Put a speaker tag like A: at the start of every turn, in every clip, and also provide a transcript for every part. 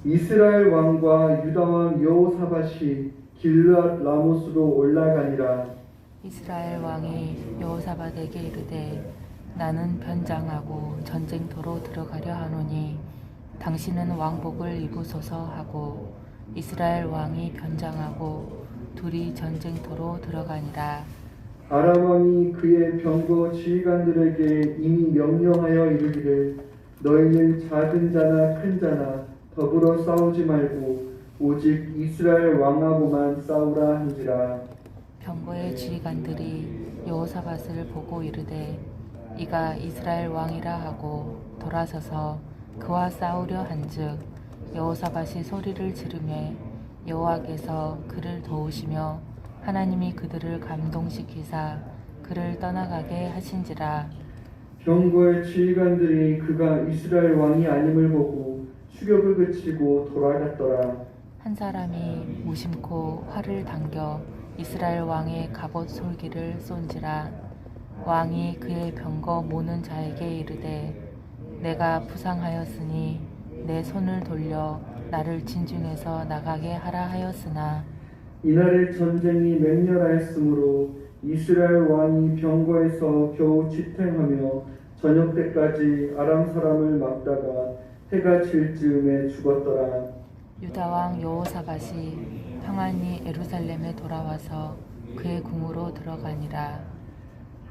A: 이스라엘 왕과 유다 왕 여호사밧이 길르앗 라모스로 올라가니라.
B: 이스라엘 왕이 여호사밧에게 이르되 나는 변장하고 전쟁터로 들어가려 하노니 당신은 왕복을 입으소서 하고 이스라엘 왕이 변장하고 둘이 전쟁터로 들어가니라.
A: 아람 왕이 그의 병거 지휘관들에게 이미 명령하여 이르기를 너희는 작은 자나 큰 자나 더불어 싸우지 말고 오직 이스라엘 왕하고만 싸우라 한지라.
B: 병거의 지휘관들이 여호사밧을 보고 이르되 이가 이스라엘 왕이라 하고 돌아서서 그와 싸우려 한즉 여호사밧이 소리를 지르매 여호와께서 그를 도우시며 하나님이 그들을 감동시키사 그를 떠나가게 하신지라.
A: 병거의 지휘관들이 그가 이스라엘 왕이 아님을 보고 추격을 그치고 돌아갔더라.
B: 한 사람이 무심코 활을 당겨 이스라엘 왕의 갑옷 솔기를 쏜지라. 왕이 그의 병거 모는 자에게 이르되 내가 부상하였으니 내 손을 돌려 나를 진중에서 나가게 하라 하였으나
A: 이날의 전쟁이 맹렬하였으므로 이스라엘 왕이 병거에서 겨우 지탱하며 저녁 때까지 아람 사람을 막다가 해가 질 즈음에 죽었더라.
B: 유다 왕 여호사밧이 평안히 예루살렘에 돌아와서 그의 궁으로 들어가니라.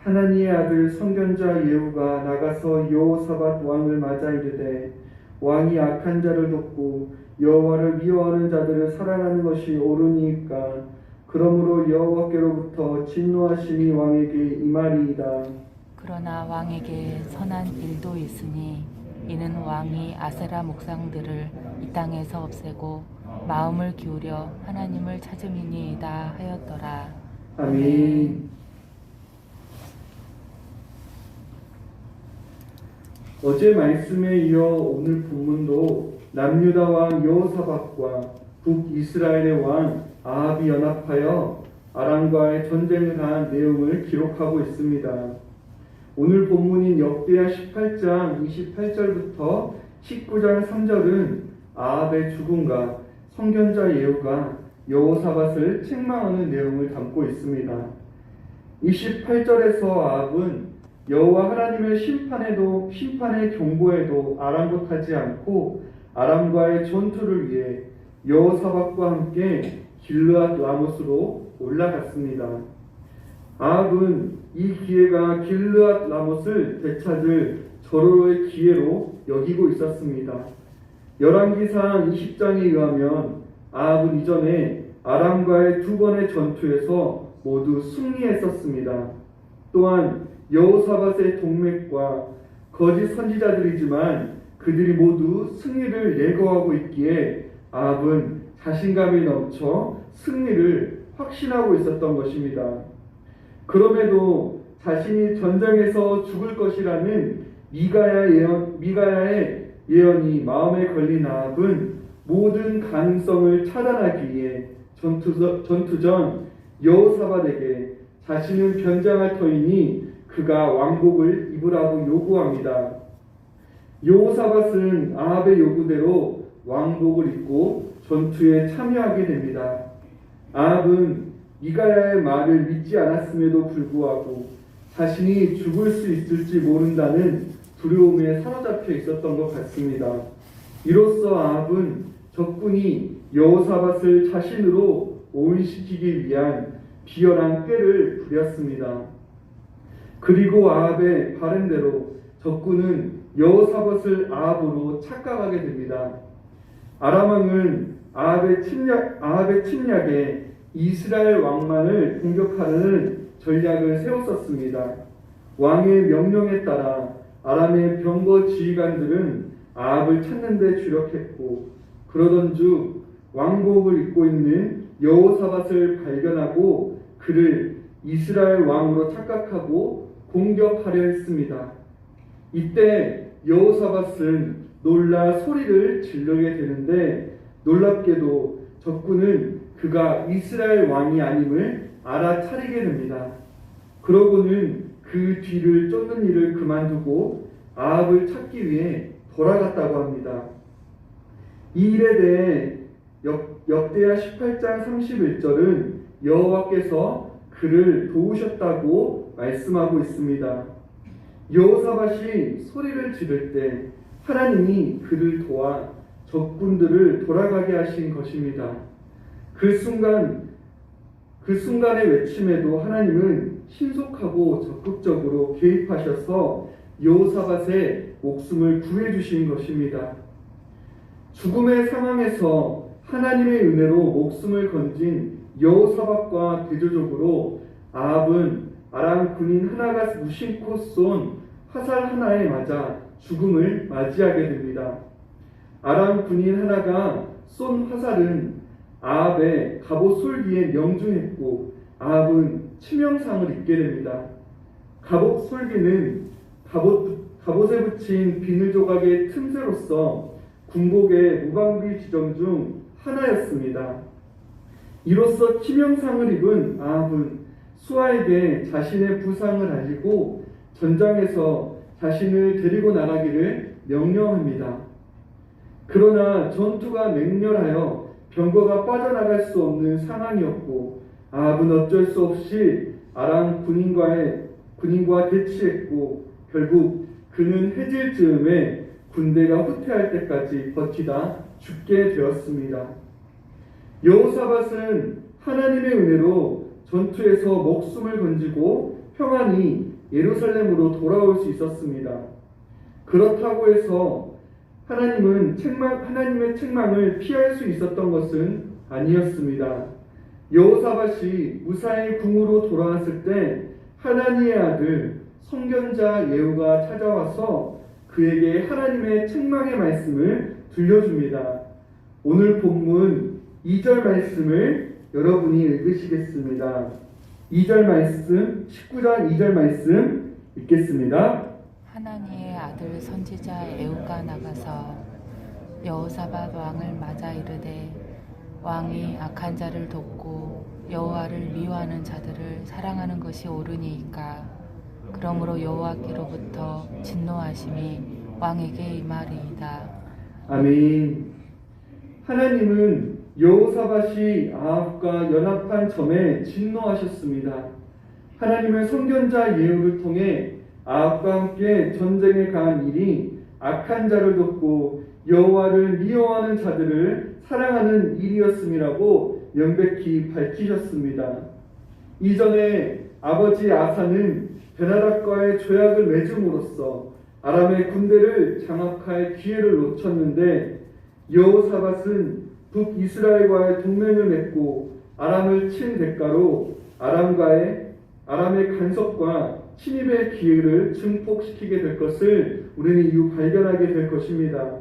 A: 하나니의 아들 선견자 예후가 나가서 여호사밧 왕을 맞아 이르되 왕이 악한 자를 돕고 여호와를 미워하는 자들을 사랑하는 것이 옳으니까 그러므로 여호와께로부터 진노하심이 왕에게 임하리이다.
B: 그러나 왕에게 선한 일도 있으니 이는 왕이 아세라 목상들을 이 땅에서 없애고 마음을 기울여 하나님을 찾음이니이다 하였더라.
A: 아멘. 어제 말씀에 이어 오늘 본문도 남유다 왕 여호사밧과 북이스라엘의 왕 아합이 연합하여 아람과의 전쟁을 한 내용을 기록하고 있습니다. 오늘 본문인 역대하 18장 28절부터 19장 3절은 아합의 죽음과 선견자 예후가 여호사밧을 책망하는 내용을 담고 있습니다. 28절에서 아합은 여호와 하나님의 심판의 경고에도 아랑곳하지 않고 아람과의 전투를 위해 여호사밧과 함께 길르앗 라모스로 올라갔습니다. 아합은 이 기회가 길르앗 라못을 되찾을 절호의 기회로 여기고 있었습니다. 열왕기상 20장에 의하면 아합은 이전에 아람과의 두 번의 전투에서 모두 승리했었습니다. 또한 여호사밧의 동맥과 거짓 선지자들이지만 그들이 모두 승리를 예고하고 있기에 아합은 자신감이 넘쳐 승리를 확신하고 있었던 것입니다. 그럼에도 자신이 전쟁에서 죽을 것이라는 미가야의 예언이 마음에 걸린 아합은 모든 가능성을 차단하기 위해 전투 전 여호사밧에게 자신은 변장할 터이니 그가 왕복을 입으라고 요구합니다. 여호사밧은 아합의 요구대로 왕복을 입고 전투에 참여하게 됩니다. 아합은 미가야의 말을 믿지 않았음에도 불구하고 자신이 죽을 수 있을지 모른다는 두려움에 사로잡혀 있었던 것 같습니다. 이로써 아합은 적군이 여호사밧을 자신으로 오인시키기 위한 비열한 꾀를 부렸습니다. 그리고 아합의 바램대로 적군은 여호사밧을 아합으로 착각하게 됩니다. 아람 왕은 아합의 침략에 이스라엘 왕만을 공격하는 전략을 세웠었습니다. 왕의 명령에 따라 아람의 병거 지휘관들은 아합을 찾는 데 주력했고 그러던 중 왕복을 입고 있는 여호사밧을 발견하고 그를 이스라엘 왕으로 착각하고 공격하려 했습니다. 이때 여호사밧은 놀라 소리를 지르게 되는데 놀랍게도 적군은 그가 이스라엘 왕이 아님을 알아차리게 됩니다. 그러고는 그 뒤를 쫓는 일을 그만두고 아합을 찾기 위해 돌아갔다고 합니다. 이 일에 대해 역대하 18장 31절은 여호와께서 그를 도우셨다고 말씀하고 있습니다. 여호사밧이 소리를 지를 때 하나님이 그를 도와 적군들을 돌아가게 하신 것입니다. 그 순간의 외침에도 하나님은 신속하고 적극적으로 개입하셔서 여호사밧의 목숨을 구해주신 것입니다. 죽음의 상황에서 하나님의 은혜로 목숨을 건진 여호사밧과 대조적으로 아합은 아람 군인 하나가 무심코 쏜 화살 하나에 맞아 죽음을 맞이하게 됩니다. 아람 군인 하나가 쏜 화살은 아합의 갑옷 솔기에 명중했고 아합은 치명상을 입게 됩니다. 갑옷 솔기는 갑옷에 붙인 비늘 조각의 틈새로서 군복의 무방비 지점 중 하나였습니다. 이로써 치명상을 입은 아합은 수아에게 자신의 부상을 알리고 전장에서 자신을 데리고 나가기를 명령합니다. 그러나 전투가 맹렬하여 병거가 빠져나갈 수 없는 상황이었고 아합은 어쩔 수 없이 아람 군인과 대치했고 결국 그는 해질 즈음에 군대가 후퇴할 때까지 버티다 죽게 되었습니다. 여호사밧은 하나님의 은혜로 전투에서 목숨을 건지고 평안히 예루살렘으로 돌아올 수 있었습니다. 그렇다고 해서 하나님의 책망을 피할 수 있었던 것은 아니었습니다. 여호사밧이 무사히 궁으로 돌아왔을 때 하나니의 아들 선견자 예후가 찾아와서 그에게 하나님의 책망의 말씀을 들려줍니다. 오늘 본문 2절 말씀을 여러분이 읽으시겠습니다. 2절 말씀, 19장 2절 말씀 읽겠습니다.
B: 하나니의 아들 선지자 에후가 나가서 여호사밧 왕을 맞아 이르되 왕이 악한 자를 돕고 여호와를 미워하는 자들을 사랑하는 것이 옳으니이까 그러므로 여호와께로부터 진노하심이 왕에게 임하리이다.
A: 아멘. 하나님은 여호사밧이 아합과 연합한 점에 진노하셨습니다. 하나님은 선견자 예후를 통해 아합과 함께 전쟁에 가한 일이 악한 자를 돕고 여호와를 미워하는 자들을 사랑하는 일이었음이라고 명백히 밝히셨습니다. 이전에 아버지 아사는 베나닥과의 조약을 맺음으로써 아람의 군대를 장악할 기회를 놓쳤는데 여호사밧은 북이스라엘과의 동맹을 맺고 아람을 친 대가로 아람의 간섭과 침입의 기회를 증폭시키게 될 것을 우리는 이후 발견하게 될 것입니다.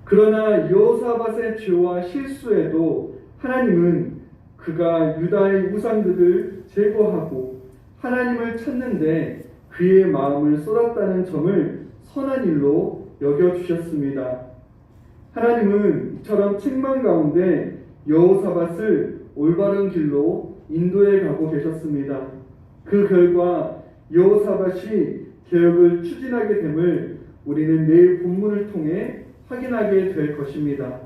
A: 그러나 여호사밧의 죄와 실수에도 하나님은 그가 유다의 우상들을 제거하고 하나님을 찾는데 그의 마음을 쏟았다는 점을 선한 일로 여겨주셨습니다. 하나님은 이처럼 책망 가운데 여호사밧을 올바른 길로 인도해 가고 계셨습니다. 그 결과 여호사밧이 개혁을 추진하게 됨을 우리는 내일 본문을 통해 확인하게 될 것입니다.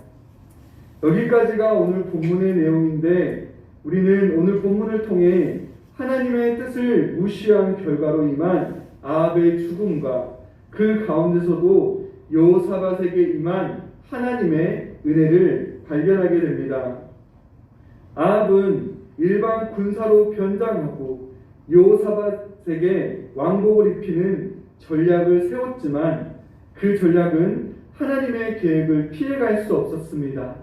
A: 여기까지가 오늘 본문의 내용인데 우리는 오늘 본문을 통해 하나님의 뜻을 무시한 결과로 임한 아합의 죽음과 그 가운데서도 여호사밧에게 임한 하나님의 은혜를 발견하게 됩니다. 아합은 일반 군사로 변장하고 여호사밧에게 왕복을 입히는 전략을 세웠지만 그 전략은 하나님의 계획을 피해갈 수 없었습니다.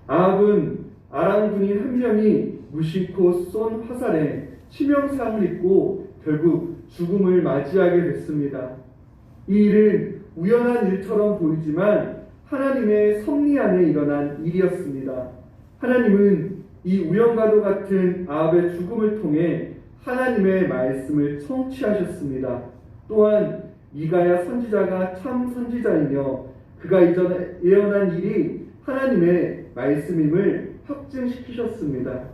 A: 아합은 아람 군인 한 명이 무심코 쏜 화살에 치명상을 입고 결국 죽음을 맞이하게 됐습니다. 이 일은 우연한 일처럼 보이지만 하나님의 섭리 안에 일어난 일이었습니다. 하나님은 이 우연과도 같은 아합의 죽음을 통해 하나님의 말씀을 성취하셨습니다. 또한 미가야 선지자가 참 선지자이며 그가 이전에 예언한 일이 하나님의 말씀임을 확증시키셨습니다.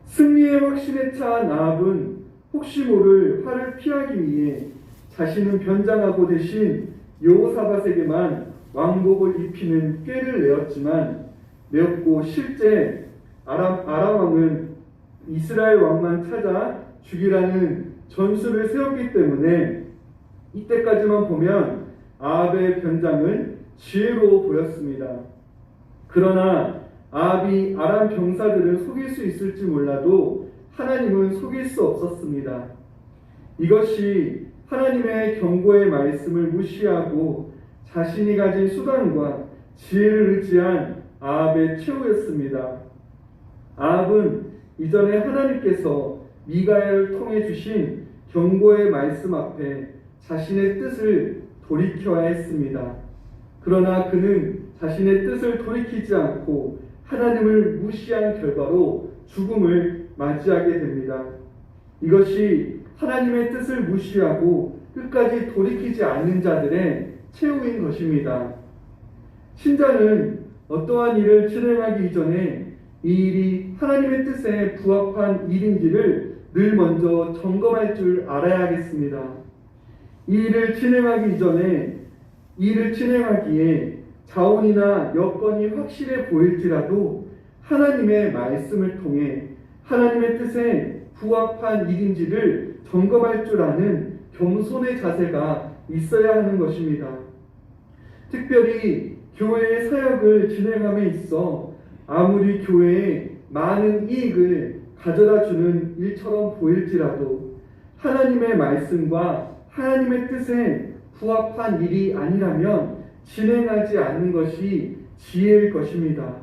A: 승리의 확신에 차한 아합은 혹시 모를 화를 피하기 위해 자신은 변장하고 대신 여호사밧에게만 왕복을 입히는 꾀를 내었고 실제 아람 왕은 이스라엘 왕만 찾아 죽이라는 전술을 세웠기 때문에 이때까지만 보면 아합의 변장은 지혜로워 보였습니다. 그러나 아합이 아람 병사들을 속일 수 있을지 몰라도 하나님은 속일 수 없었습니다. 이것이 하나님의 경고의 말씀을 무시하고 자신이 가진 수단과 지혜를 의지한 아합의 최후였습니다. 아합은 이전에 하나님께서 미가야를 통해 주신 경고의 말씀 앞에 자신의 뜻을 돌이켜야 했습니다. 그러나 그는 자신의 뜻을 돌이키지 않고 하나님을 무시한 결과로 죽음을 맞이하게 됩니다. 이것이 하나님의 뜻을 무시하고 끝까지 돌이키지 않는 자들의 최후인 것입니다. 신자는 어떠한 일을 진행하기 이전에 이 일이 하나님의 뜻에 부합한 일인지를 늘 먼저 점검할 줄 알아야 하겠습니다. 이 일을 진행하기에 자원이나 여건이 확실해 보일지라도 하나님의 말씀을 통해 하나님의 뜻에 부합한 일인지를 점검할 줄 아는 겸손의 자세가 있어야 하는 것입니다. 특별히 교회의 사역을 진행함에 있어 아무리 교회에 많은 이익을 가져다 주는 일처럼 보일지라도 하나님의 말씀과 하나님의 뜻에 부합한 일이 아니라면 진행하지 않는 것이 지혜일 것입니다.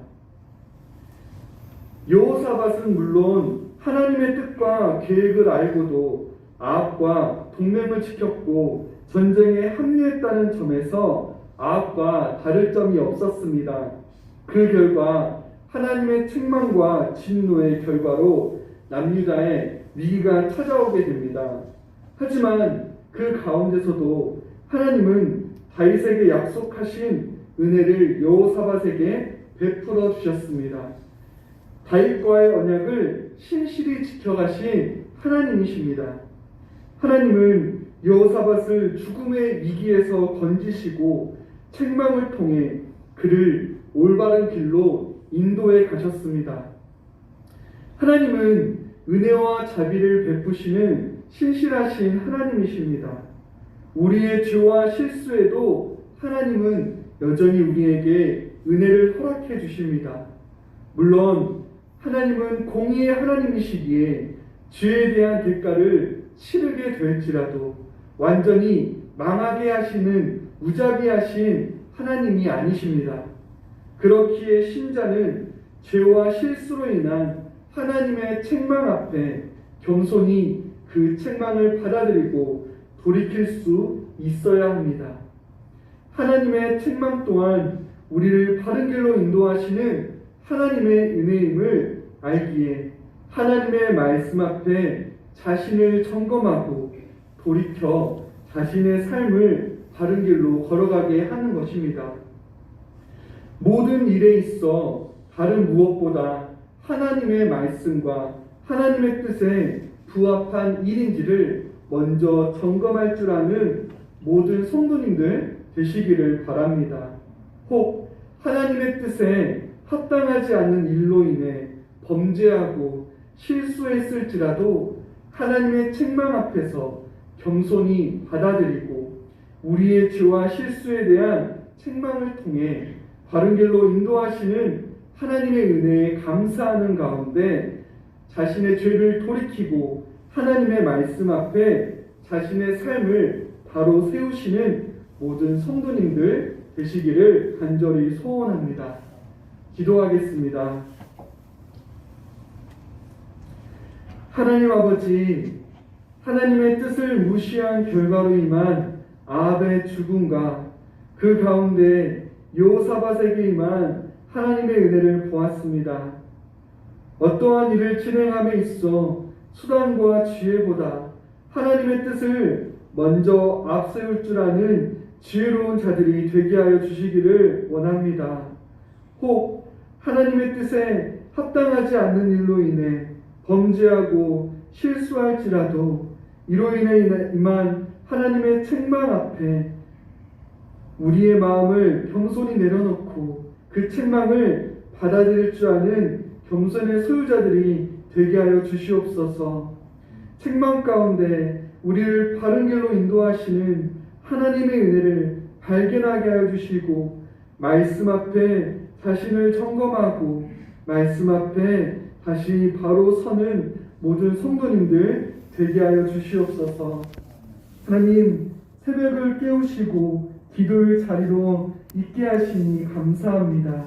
A: 여호사밧은 물론 하나님의 뜻과 계획을 알고도 아합과 동맹을 지켰고 전쟁에 합류했다는 점에서 아합과 다를 점이 없었습니다. 그 결과 하나님의 책망과 진노의 결과로 남유다에 위기가 찾아오게 됩니다. 하지만 그 가운데서도 하나님은 다윗에게 약속하신 은혜를 여호사밧에게 베풀어 주셨습니다. 다윗과의 언약을 신실히 지켜가신 하나님이십니다. 하나님은 여호사밧을 죽음의 위기에서 건지시고 책망을 통해 그를 올바른 길로 인도해 가셨습니다. 하나님은 은혜와 자비를 베푸시는 신실하신 하나님이십니다. 우리의 죄와 실수에도 하나님은 여전히 우리에게 은혜를 허락해 주십니다. 물론 하나님은 공의의 하나님이시기에 죄에 대한 대가를 치르게 될지라도 완전히 망하게 하시는 무자비하신 하나님이 아니십니다. 그렇기에 신자는 죄와 실수로 인한 하나님의 책망 앞에 겸손히 그 책망을 받아들이고 돌이킬 수 있어야 합니다. 하나님의 책망 또한 우리를 바른 길로 인도하시는 하나님의 은혜임을 알기에 하나님의 말씀 앞에 자신을 점검하고 돌이켜 자신의 삶을 바른 길로 걸어가게 하는 것입니다. 모든 일에 있어 다른 무엇보다 하나님의 말씀과 하나님의 뜻에 부합한 일인지를 먼저 점검할 줄 아는 모든 성도님들 되시기를 바랍니다. 혹 하나님의 뜻에 합당하지 않는 일로 인해 범죄하고 실수했을지라도 하나님의 책망 앞에서 겸손히 받아들이고 우리의 죄와 실수에 대한 책망을 통해 바른 길로 인도하시는 하나님의 은혜에 감사하는 가운데 자신의 죄를 돌이키고 하나님의 말씀 앞에 자신의 삶을 바로 세우시는 모든 성도님들 되시기를 간절히 소원합니다. 기도하겠습니다. 하나님 아버지, 하나님의 뜻을 무시한 결과로 임한 아합의 죽음과 그 가운데 여호사밧에게 임한 하나님의 은혜를 보았습니다. 어떠한 일을 진행함에 있어 수단과 지혜보다 하나님의 뜻을 먼저 앞세울 줄 아는 지혜로운 자들이 되게 하여 주시기를 원합니다. 혹 하나님의 뜻에 합당하지 않는 일로 인해 범죄하고 실수할지라도 이로 인해 임한 하나님의 책망 앞에 우리의 마음을 겸손히 내려놓고 그 책망을 받아들일 줄 아는 겸손의 소유자들이 되게 하여 주시옵소서. 책망 가운데 우리를 바른 길로 인도하시는 하나님의 은혜를 발견하게 하여 주시고 말씀 앞에 자신을 점검하고 말씀 앞에 다시 바로 서는 모든 성도님들 되게 하여 주시옵소서. 하나님, 새벽을 깨우시고 기도의 자리로 있게 하시니 감사합니다.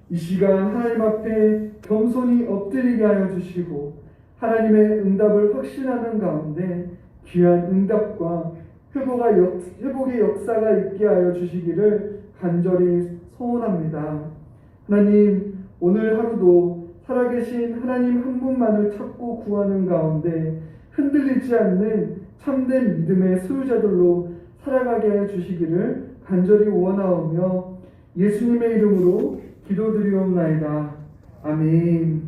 A: 이 시간 하나님 앞에 겸손히 엎드리게 하여 주시고 하나님의 응답을 확신하는 가운데 귀한 응답과 회복의 역사가 있게 하여 주시기를 간절히 소원합니다. 하나님, 오늘 하루도 살아계신 하나님 한 분만을 찾고 구하는 가운데 흔들리지 않는 참된 믿음의 소유자들로 살아가게 하여 주시기를 간절히 원하오며 예수님의 이름으로 기도드리옵나이다. 아멘.